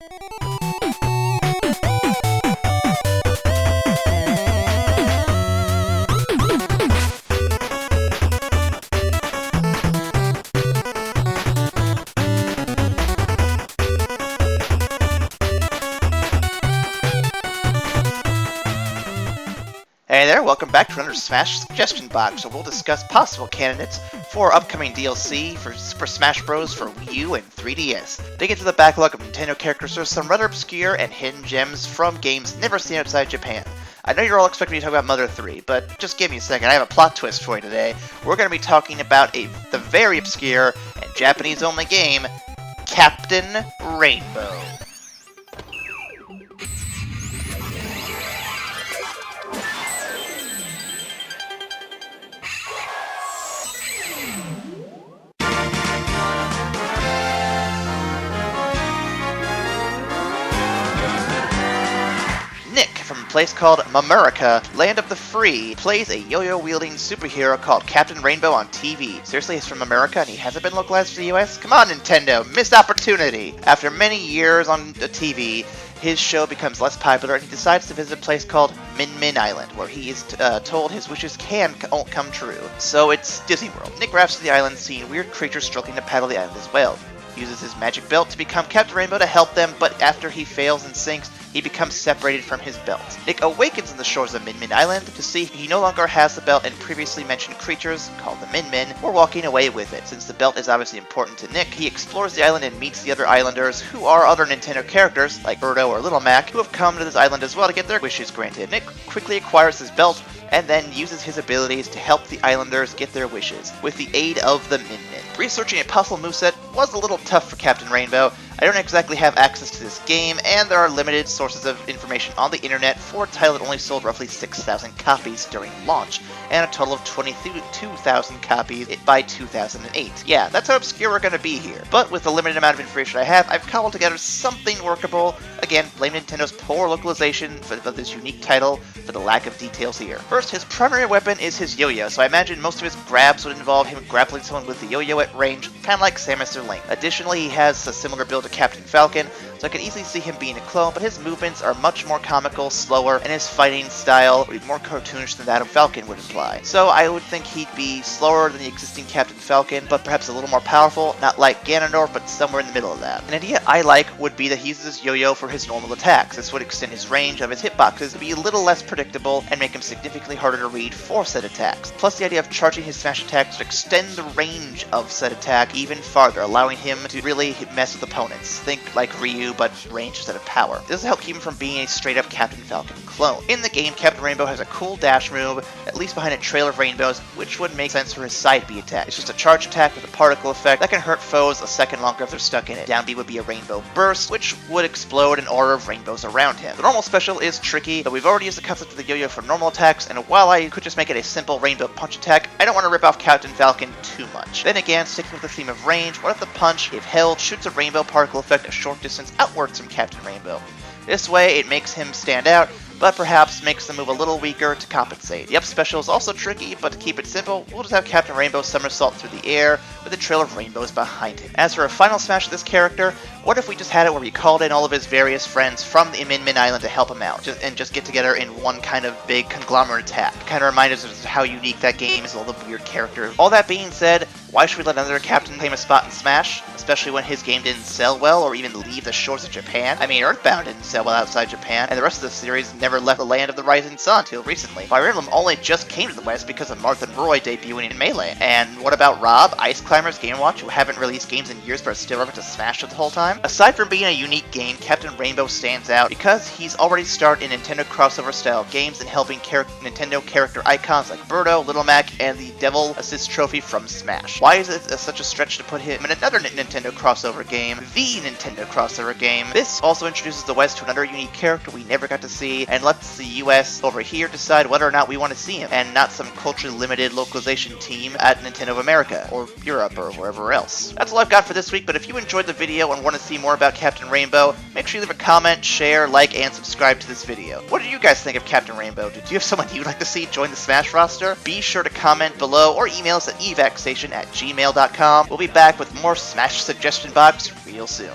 Hey there, welcome back to another Smash Suggestion Box, where we'll discuss possible candidates for upcoming DLC for Super Smash Bros. For Wii U and 3DS. Dig into the backlog of Nintendo characters, there's some rather obscure and hidden gems from games never seen outside Japan. I know you're all expecting me to talk about Mother 3, but just give me a second, I have a plot twist for you today. We're going to be talking about the very obscure and Japanese-only game, Captain Rainbow. From a place called Mamurica, land of the free, plays a yo-yo wielding superhero called Captain Rainbow on TV. Seriously, he's from America and he hasn't been localized for the US? Come on, Nintendo, missed opportunity! After many years on the TV, his show becomes less popular and he decides to visit a place called Min Min Island, where he is told his wishes can come true. So it's Disney World. Nick arrives to the island, seeing weird creatures struggling to paddle the island as well. He uses his magic belt to become Captain Rainbow to help them, but after he fails and sinks, he becomes separated from his belt. Nick awakens on the shores of Min Min Island to see he no longer has the belt, and previously mentioned creatures, called the Min Min, were walking away with it. Since the belt is obviously important to Nick, he explores the island and meets the other islanders, who are other Nintendo characters, like Birdo or Little Mac, who have come to this island as well to get their wishes granted. Nick quickly acquires his belt, and then uses his abilities to help the islanders get their wishes, with the aid of the Min Min. Researching a possible moveset was a little tough for Captain Rainbow. I don't exactly have access to this game, and there are limited sources of information on the internet for a title that only sold roughly 6,000 copies during launch, and a total of 22,000 copies by 2008. Yeah, that's how obscure we're going to be here. But with the limited amount of information I have, I've cobbled together something workable. Again, blame Nintendo's poor localization for this unique title for the lack of details here. First, his primary weapon is his yo-yo, so I imagine most of his grabs would involve him grappling someone with the yo-yo at range, kind of like Samus or Link. Additionally, he has a similar build to Captain Falcon, so I could easily see him being a clone, but his movements are much more comical, slower, and his fighting style would be more cartoonish than that of Falcon would imply. So I would think he'd be slower than the existing Captain Falcon, but perhaps a little more powerful, not like Ganondorf, but somewhere in the middle of that. An idea I like would be that he uses his yo-yo for his normal attacks. This would extend his range of his hitboxes to be a little less predictable and make him significantly harder to read for said attacks. Plus the idea of charging his smash attacks to extend the range of said attack even farther, allowing him to really mess with opponents. Think like Ryu, but range instead of power. This will help keep him from being a straight-up Captain Falcon clone. In the game, Captain Rainbow has a cool dash move, at least behind a trail of rainbows, which would make sense for his side B attack. It's just a charge attack with a particle effect that can hurt foes a second longer if they're stuck in it. Down B would be a rainbow burst, which would explode an aura of rainbows around him. The normal special is tricky, but we've already used the concept of the yo-yo for normal attacks, and while I could just make it a simple rainbow punch attack, I don't want to rip off Captain Falcon too much. Then again, sticking with the theme of range, what if the punch, if held, shoots a rainbow particle effect a short distance outwards from Captain Rainbow? This way, it makes him stand out, but perhaps makes the move a little weaker to compensate. The up special is also tricky, but to keep it simple, we'll just have Captain Rainbow somersault through the air with a trail of rainbows behind him. As for a final smash of this character, what if we just had it where we called in all of his various friends from the Min Min Island to help him out, and just get together in one kind of big conglomerate attack? Kind of remind us of how unique that game is, all the weird characters. All that being said, why should we let another captain claim a spot in Smash? Especially when his game didn't sell well or even leave the shores of Japan. I mean, Earthbound didn't sell well outside Japan, and the rest of the series never left the land of the rising sun until recently. Fire Emblem only just came to the West because of Marth and Roy debuting in Melee. And what about Rob, Ice Climbers, Game Watch, who haven't released games in years but are still relevant to Smash the whole time? Aside from being a unique game, Captain Rainbow stands out because he's already starred in Nintendo crossover style games and helping Nintendo character icons like Birdo, Little Mac, and the Devil Assist Trophy from Smash. Why is it such a stretch to put him in another Nintendo crossover game, the Nintendo crossover game? This also introduces the West to another unique character we never got to see, and lets the US over here decide whether or not we want to see him, and not some culturally limited localization team at Nintendo of America, or Europe, or wherever else. That's all I've got for this week, but if you enjoyed the video and want to see more about Captain Rainbow, make sure you leave a comment, share, like, and subscribe to this video. What do you guys think of Captain Rainbow? Do you have someone you'd like to see join the Smash roster? Be sure to comment below or email us at evacstation@gmail.com. We'll be back with more Smash Suggestion Box real soon.